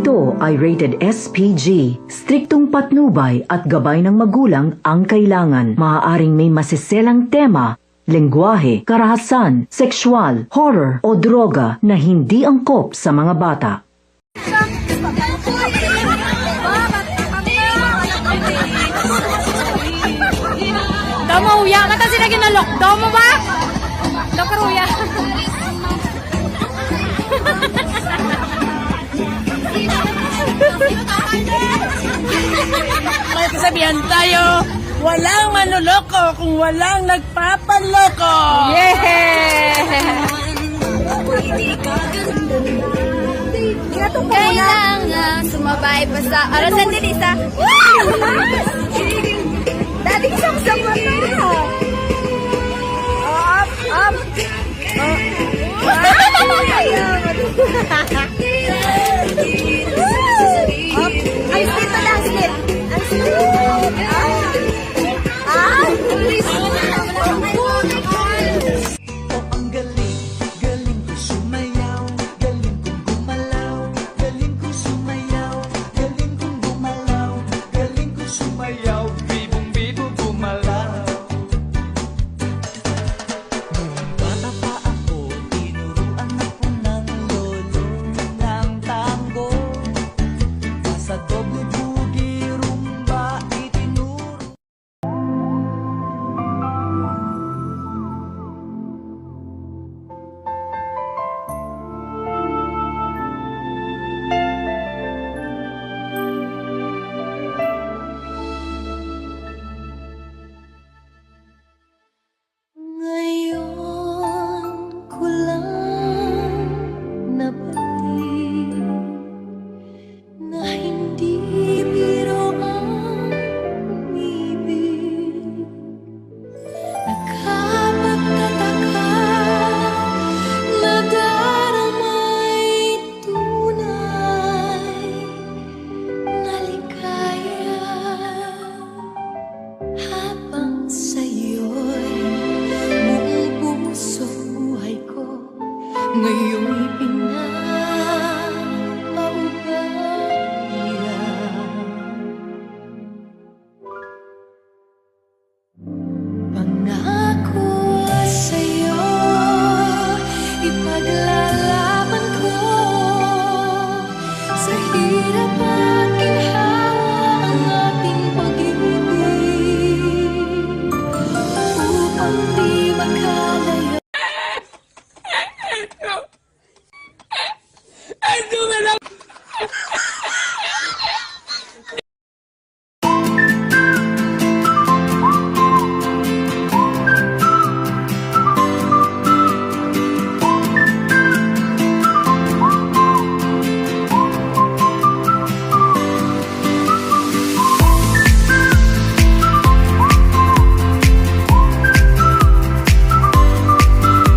Ito ay rated SPG. Striktong patnubay at gabay ng magulang ang kailangan. Maaaring may masiselang tema, lengguwahe, karahasan, sexual, horror o droga na hindi angkop sa mga bata. Damo uya, mata sila ginalok. Damo ba? Dokter uya. May kasabihan tayo, walang manloloko kung walang nagpapaloko. Kailangan sumabay pa sa arasan din isa. Dati isang-isang mo na. Up. Ay, slip lang, slip. Ang slip. Ang galing, galing ko sumayaw, galing kong gumalaw, galing ko sumayaw, galing kong gumalaw, galing ko sumayaw, bibong-bibo gumalaw. Nung bata pa ako, tinuruan ako ng lolo ng tango. Sa doble bugi, rumba, itinuro. Ngayon ko lang nabati na hindi biro ang umibig. Nakapagtataka na daramay tunay na ligaya habang sa'yo'y buong puso buhay ko ngayon'y pinapaubaya. Pangako sa'yo, ipaglalaban ko sa hirap at